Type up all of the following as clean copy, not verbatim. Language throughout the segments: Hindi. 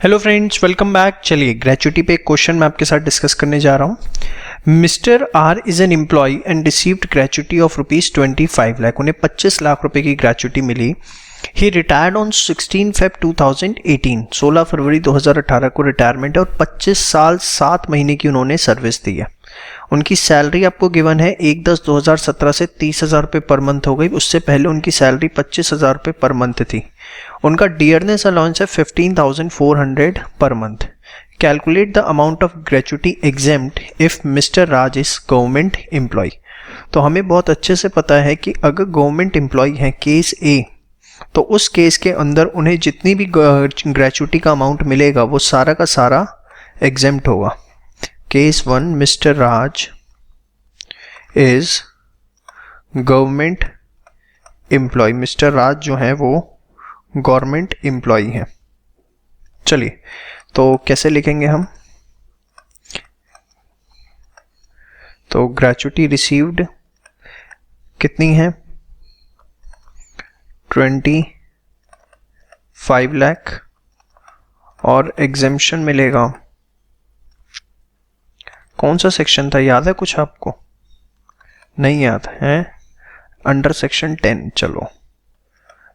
Hello friends, welcome back. चलिए ग्रेचुटी पे एक क्वेश्चन मैं आपके साथ डिस्कस करने जा रहा हूँ। Mister R is an employ and received gratuity of ₹25 lakh. उन्हें 25 लाख रुपए की ग्रेचुटी मिली। He retired on 16 Feb 2018। 16 फरवरी 2018 को रिटायरमेंट है और 25 साल 7 महीने की उन्होंने सर्विस दी है। उनकी सैलरी आपको गिवन है 1/10/2017 से 30,000 रुपये पर मंथ हो गई। उससे पहले उनकी सैलरी 25,000 रुपये पर मंथ थी। उनका डियरनेस अलाउंस है 15,400 per month. Calculate the amount of gratuity exempt if mister Raj is government employ. तो हमें बहुत अच्छे से पता है कि अगर गवर्नमेंट एम्प्लॉय है केस ए, तो उस केस के अंदर उन्हें जितनी भी ग्रेचुटी का अमाउंट मिलेगा वो सारा का सारा एग्जेम्प्ट होगा। Case 1, mister Raj is government employ. Mister Raj जो है वो गवर्नमेंट एम्प्लॉय है। चलिए तो कैसे लिखेंगे हम? तो ग्रेचुटी रिसीव्ड कितनी है? 25 लाख और एग्जेम्पशन मिलेगा। कौन सा सेक्शन था, याद है कुछ आपको? नहीं याद है? Under section 10। चलो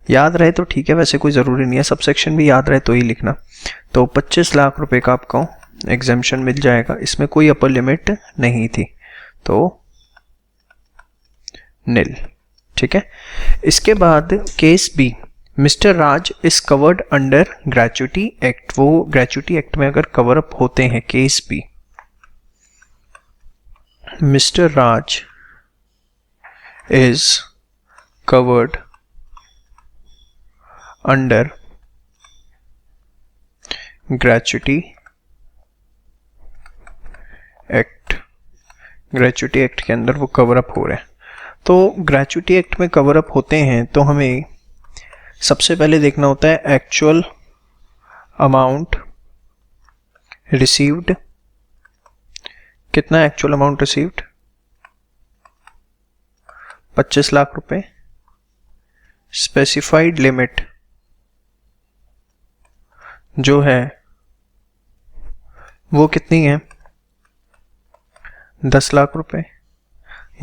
याद रहे तो ठीक है, वैसे कोई ज़रूरी नहीं है, सब सेक्शन भी याद रहे तो ही लिखना। तो 25 लाख रुपए का आपको एग्जेम्पशन मिल जाएगा। इसमें कोई अपर लिमिट नहीं थी, तो नील। ठीक है। इसके बाद case B, mister Raj is covered under gratuity act. वो ग्रेचुटी एक्ट में अगर कवर अप होते हैं, case B, mister Raj is covered under gratuity act. Gratuity act के अंदर वो कवर अप हो रहे हैं। तो ग्रेचुटी एक्ट में कवर अप होते हैं तो हमें सबसे पहले देखना होता है एक्चुअल अमाउंट रिसीव्ड। कितना एक्चुअल अमाउंट रिसीव्ड? 25 लाख रुपए। स्पेसिफाइड लिमिट जो है वो कितनी है? 10 लाख रुपए।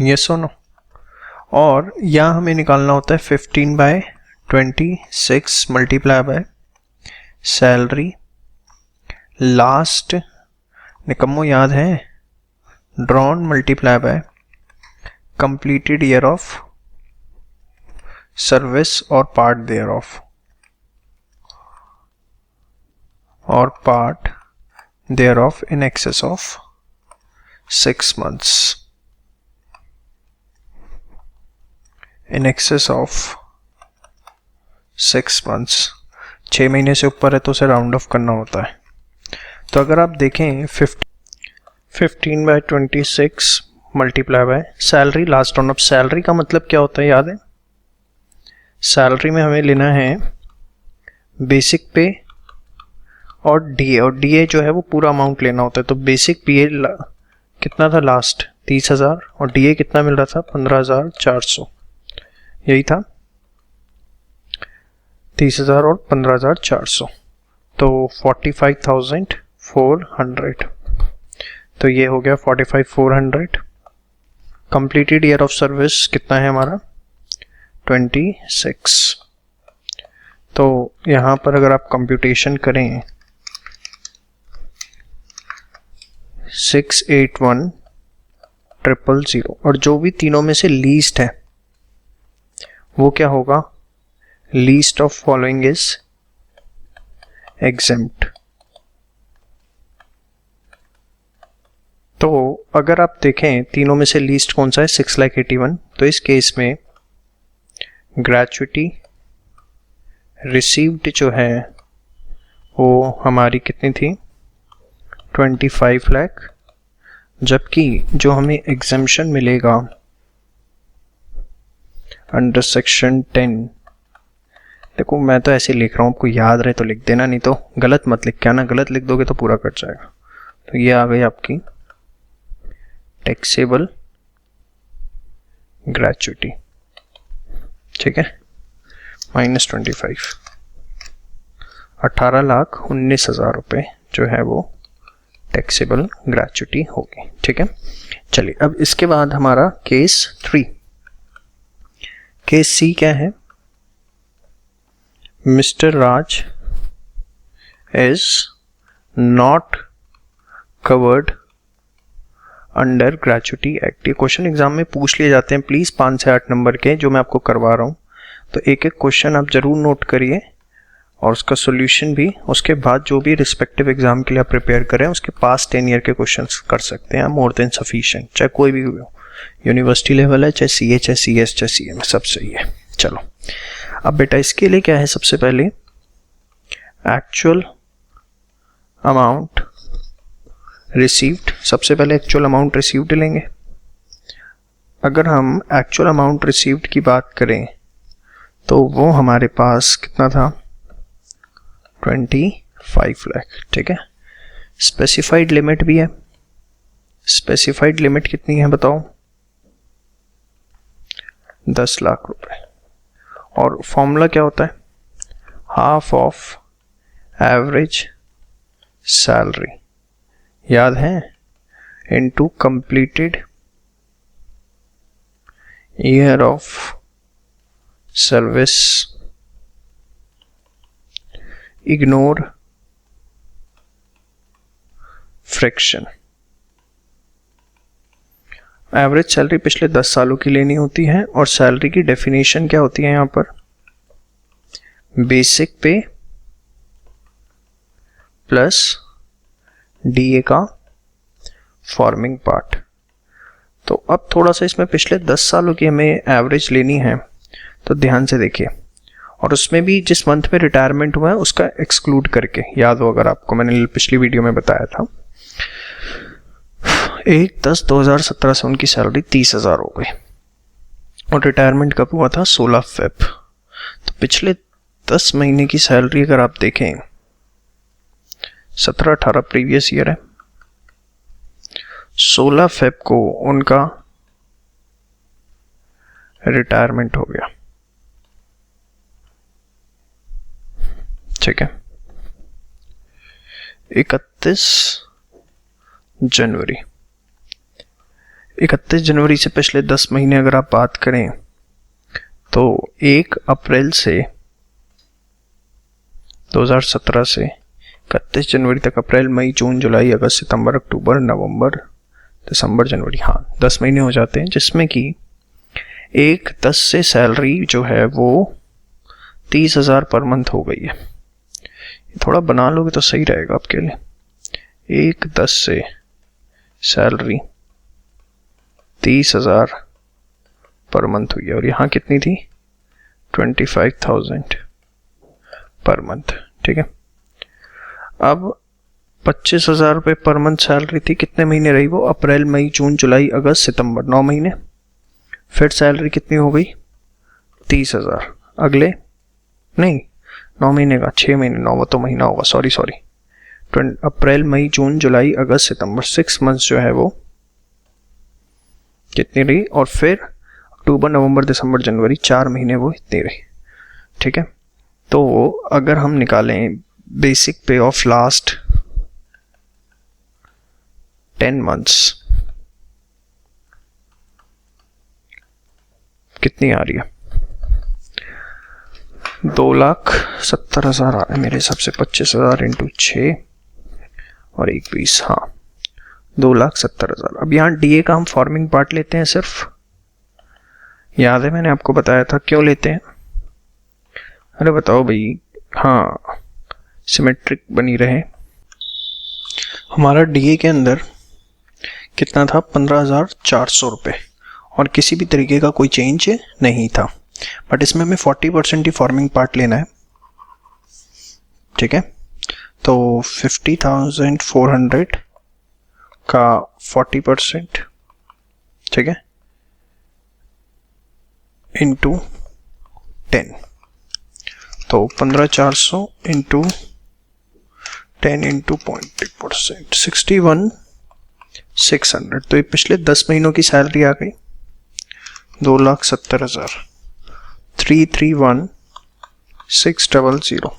यस और नो? और यहाँ हमें निकालना होता है 15/26 मल्टीप्लाई बाय सैलरी लास्ट, निकम्मो याद है, drawn multiply by completed year of service और पार्ट देयर ऑफ, और part thereof in excess of 6 months। In excess of 6 months, 6 महीने से ऊपर है तो उसे राउंड ऑफ करना होता है। तो अगर आप देखें 15/26 multiply by salary last round of. Salary का मतलब क्या होता है, याद है? सैलरी में हमें लेना है बेसिक पे और डीए, और डीए जो है वो पूरा अमाउंट लेना होता है। तो बेसिक पे कितना था लास्ट? 30,000, और डीए कितना मिल रहा था? 15,400। यही था, 30,000 और 15,400, तो 45,400। तो ये हो गया 45,400। कंप्लीटेड ईयर ऑफ सर्विस कितना है हमारा? 26। तो यहाँ पर अगर आप कंप्यूटेशन करें 681,000, और जो भी तीनों में से लीस्ट है वो क्या होगा? Least of following is exempt. तो अगर आप देखें तीनों में से लीस्ट कौन सा है? 6,81,000। तो इस केस में ग्रेचुटी रिसीव्ड जो है वो हमारी कितनी थी? 25 लाख। जबकि जो हमें एग्जेम्पशन मिलेगा अंडर सेक्शन 10, देखो मैं तो ऐसे लिख रहा हूँ, आपको याद रहे तो लिख देना, नहीं तो गलत मत लिख के आना, गलत लिख दोगे तो पूरा कट जाएगा। तो ये आ गई आपकी टैक्सेबल ग्रेचुटी। ठीक है, -25। 18,19,000 रुपये जो है वो टैक्सेबल ग्रेच्युटी होगी। ठीक है, चलिए अब इसके बाद हमारा केस 3, केस सी क्या है? Mister Raj is not covered under gratuity act. ये क्वेश्चन एग्जाम में पूछ लिए जाते हैं प्लीज 5 से 8 नंबर के, जो मैं आपको करवा रहा हूँ। तो एक एक क्वेश्चन आप जरूर नोट करिए और उसका सॉल्यूशन भी, उसके बाद जो भी रिस्पेक्टिव एग्जाम के लिए आप प्रिपेयर करें उसके पास 10 ईयर के क्वेश्चंस कर सकते हैं, मोर देन सफिशिएंट, चाहे कोई भी हो, यूनिवर्सिटी लेवल है, चाहे CA, चाहे CS, चाहे CM, सब सही है। चलो अब बेटा इसके लिए क्या है, सबसे पहले एक्चुअल अमाउंट रिसीव्ड, सबसे पहले एक्चुअल अमाउंट रिसीव्ड लेंगे। अगर हम एक्चुअल अमाउंट रिसीव्ड की बात करें तो वो हमारे पास कितना था? 25 लाख। ठीक है, स्पेसिफाइड लिमिट भी है। स्पेसिफाइड लिमिट कितनी है बताओ? 10 लाख रुपए। और फॉर्मूला क्या होता है? हाफ ऑफ एवरेज सैलरी, याद है, into completed year of service, ignore friction. Average salary पिछले 10 सालों की लेनी होती है और सैलरी की डेफिनेशन क्या होती है यहां पर? बेसिक पे प्लस DA का फॉर्मिंग पार्ट। तो अब थोड़ा सा इसमें पिछले 10 सालों की हमें एवरेज लेनी है, तो ध्यान से देखिए, और उसमें भी जिस मंथ में रिटायरमेंट हुआ है उसका एक्सक्लूड करके, याद हो अगर आपको, मैंने पिछली वीडियो में बताया था। 1/10/2017 से उनकी सैलरी 30,000 हो गई और रिटायरमेंट कब हुआ था? 16 फेब। तो पिछले 10 महीने की सैलरी अगर आप देखें, 17-18 प्रीवियस ईयर है, 16 फेब को उनका रिटायरमेंट हो गया। ठीक है, 31 जनवरी, 31 जनवरी से पिछले 10 महीने अगर आप बात करें तो 1 अप्रैल से 2017 से 31 जनवरी तक, अप्रैल, मई, जून, जुलाई, अगस्त, सितंबर, अक्टूबर, नवंबर, दिसंबर, जनवरी, हाँ 10 महीने हो जाते हैं, जिसमें कि 1/10 से सैलरी जो है वो 30,000 पर मंथ हो गई है। थोड़ा बना लोगे तो सही रहेगा आपके लिए। 1/10 से सैलरी 30,000 पर मंथ हुई है और यहाँ कितनी थी? 25,000 पर मंथ। ठीक है, अब 25,000 रुपये पर मंथ सैलरी थी, कितने महीने रही वो? अप्रैल, मई, जून, जुलाई, अगस्त, सितंबर, 9 महीने। फिर सैलरी कितनी हो गई? 30,000। अगले नहीं, 9 महीने का, 6 महीने, 9 तो महीना होगा, सॉरी, अप्रैल, मई, जून, जुलाई, अगस्त, सितंबर, 6 मंथ्स जो है वो कितनी रही? और फिर अक्टूबर, नवंबर, दिसंबर, जनवरी, 4 महीने वो इतनी रही। ठीक है, तो अगर हम निकालें बेसिक पे ऑफ लास्ट 10 मंथ्स, कितनी आ रही है? 2,70,000 आ रहा है मेरे हिसाब से। 25,000 इंटू 6 और 1,20, हाँ 2,70,000। अब यहाँ DA का हम फॉर्मिंग पार्ट लेते हैं सिर्फ, याद है मैंने आपको बताया था क्यों लेते हैं? अरे बताओ भाई, हाँ सिमेट्रिक बनी रहे। हमारा DA के अंदर कितना था? 15,400 रुपये और किसी भी तरीके का कोई चेंज नहीं था, बट इसमें हमें 40% ही फॉर्मिंग पार्ट लेना है। ठीक है, तो 50,400 का 40%, ठीक है, इंटू 10, तो 15,400 इंटू 10 इंटू 0.8%, 61,600। तो ये पिछले 10 महीनों की सैलरी आ गई, 2,70,000, 331,600।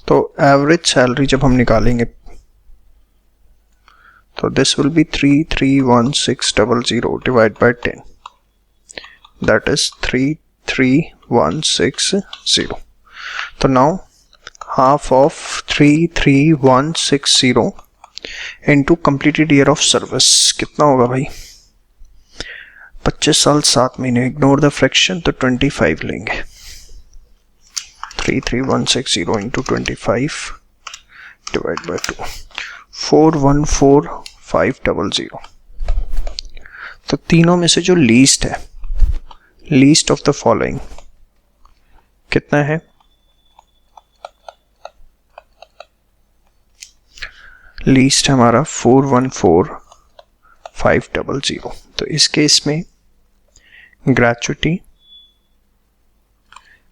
तो एवरेज सैलरी जब हम निकालेंगे तो this will be 331,600 divide by 10, that is 33160. तो now half of 33160 into completed year of service कितना होगा भाई? 25 साल 7 महीने. इग्नोर द फ्रैक्शन, तो 25 लेंगे. 33160 इंटू 25 डिवाइड बाय 2, 414,500. तो तीनों में से जो लीस्ट है, लीस्ट ऑफ द फॉलोइंग कितना है? लीस्ट हमारा 414,500. तो इस केस में gratuity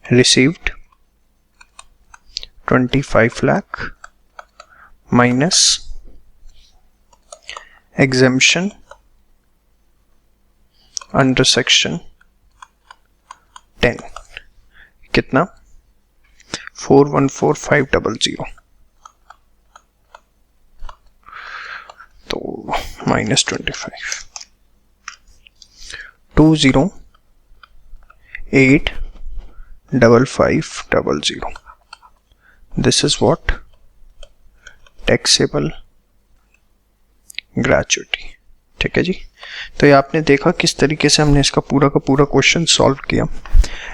received 25 lakh minus exemption under section 10 कितना? 414,500. तो minus 25, 208,550. This is what? Taxable gratuity. ठीक है जी. तो ये आपने देखा किस तरीके से हमने इसका पूरा का पूरा क्वेश्चन सॉल्व किया.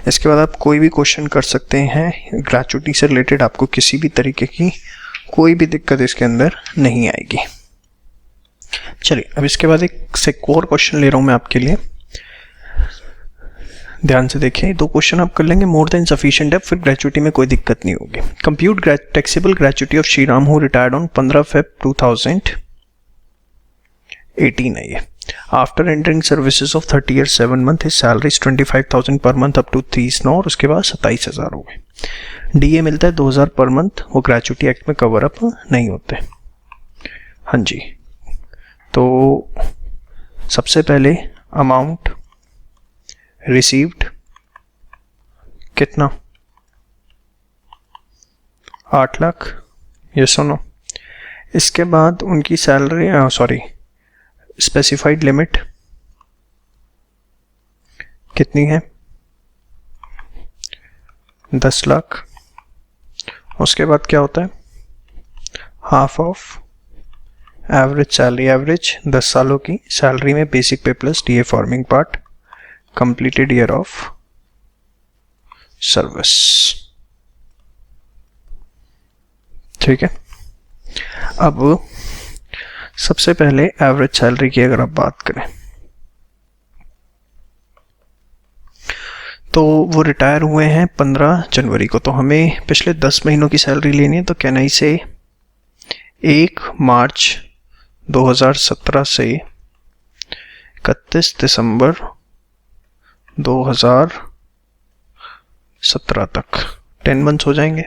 इसके बाद आप कोई भी क्वेश्चन कर सकते हैं ग्रेचुटी से रिलेटेड. आपको किसी भी तरीके की कोई भी दिक्कत इसके अंदर नहीं आएगी. चलिए अब इसके बाद एक और क्वेश्चन ले रहा हूं मैं आपके लिए. ध्यान से देखिए, 2 क्वेश्चन आप कर लेंगे. मोर देन सफिशिएंट है, फिर ग्रेचुटी में कोई दिक्कत नहीं होगी. Compute taxable gratuity of Shriram who retired on 15 Feb 2018 है ये. After entering services of 30 years 7 month his salary 25,000 per month up to 30 नौ, और उसके बाद 27,000 हो गए. डीए मिलता है 2,000 पर मंथ. वो ग्रेचुटी एक्ट में कवर अप नहीं होते. हाँ जी. तो सबसे पहले अमाउंट रिसीव्ड कितना? 8 लाख. ये सुनो, इसके बाद उनकी सैलरी स्पेसिफाइड लिमिट कितनी है? 10 लाख. उसके बाद क्या होता है? Half of average salary. Average 10 सालों की सैलरी में बेसिक पे plus DA forming part, completed year of service. ठीक है. अब सबसे पहले एवरेज सैलरी की अगर आप बात करें तो वो रिटायर हुए हैं 15 जनवरी को. तो हमें पिछले 10 महीनों की सैलरी लेनी है. तो कैन आई से 1 मार्च 2017 से 31 दिसंबर 2017 तक 10 मंथ्स हो जाएंगे.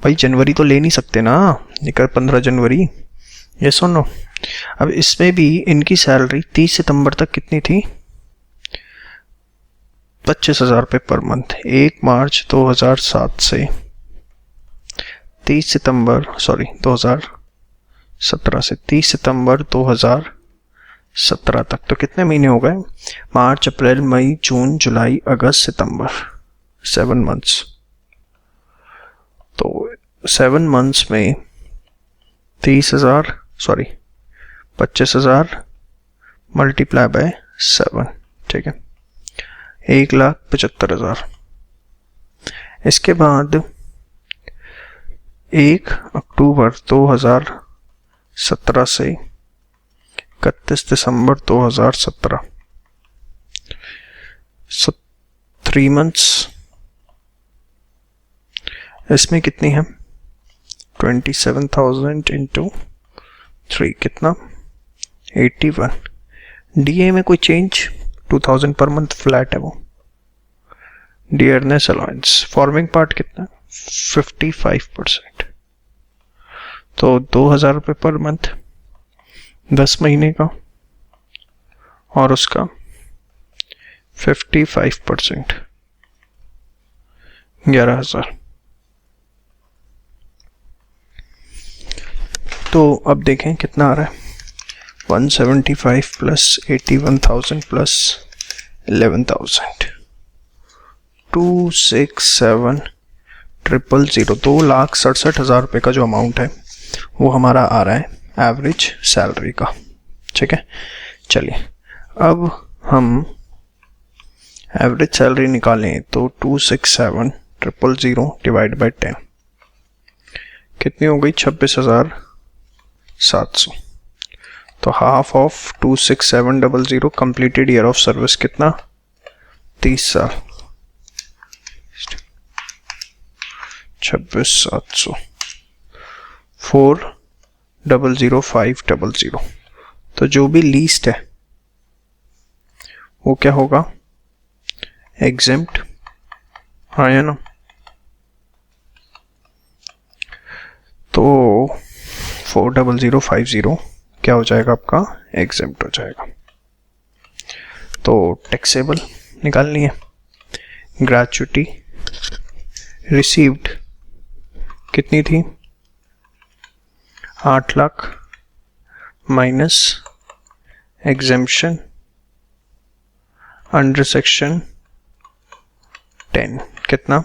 भाई जनवरी तो ले नहीं सकते ना, निकल 15 जनवरी. ये सुनो, अब इसमें भी इनकी सैलरी 30 सितंबर तक कितनी थी? 25,000 रुपये पर मंथ. 1 मार्च 2007 से 2017 से 30 सितंबर 2017 तक. तो कितने महीने हो गए? मार्च, अप्रैल, मई, जून, जुलाई, अगस्त, सितंबर. 7 मंथ्स. तो 7 मंथ्स में 25,000 मल्टीप्लाई बाय 7. ठीक है, 1,75,000. इसके बाद 1 अक्टूबर 2017 से 31 दिसंबर 2017, 3 मंथ्स. इसमें कितनी है? 27,000 इंटू 3 कितना? 81. डीए में कोई चेंज? 2,000 पर मंथ फ्लैट है वो. डियरनेस अलाउंस फॉर्मिंग पार्ट कितना? 55%. तो 2,000 रुपये पर मंथ 10 महीने का, और उसका 55% 11,000. तो अब देखें कितना आ रहा है, 175 प्लस 81,000 प्लस 11,000, 267,000, 2,67,000 रुपये का जो अमाउंट है वो हमारा आ रहा है एवरेज सैलरी का। ठीक है, चलिए अब हम एवरेज सैलरी निकालें तो 267,000 डिवाइड बाई 10 कितनी हो गई, 26,700। तो half of 267,000 completed year of service कितना, 30 साल, 26,700, 4,005,000। तो जो भी लीस्ट है वो क्या होगा, एग्जेम्प्ट, हाँ या ना। तो 4,050 क्या हो जाएगा आपका, एग्जेम्प्ट हो जाएगा। तो टैक्सेबल निकालनी है, ग्रेच्युटी रिसीव्ड कितनी थी, 8 lakh minus exemption under section 10 कितना,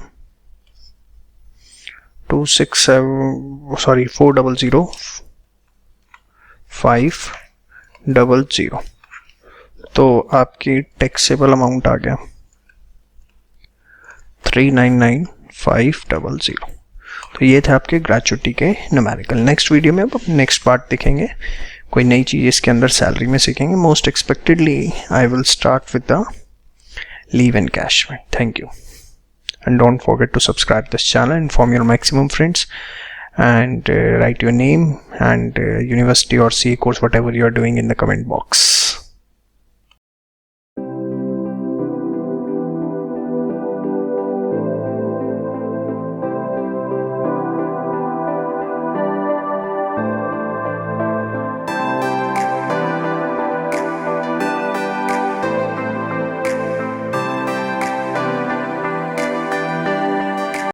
4,005,000। तो आपकी टैक्सेबल अमाउंट आ गया 399,500। तो ये थे आपके ग्रेच्युटी के न्यूमेरिकल। नेक्स्ट वीडियो में अब नेक्स्ट पार्ट देखेंगे, कोई नई चीज़ इसके अंदर सैलरी में सीखेंगे। Most expectedly I will start with the leave encashment. Thank you and don't forget to subscribe this channel, inform your maximum friends, and write your name and university or CA course whatever you are doing in the comment box.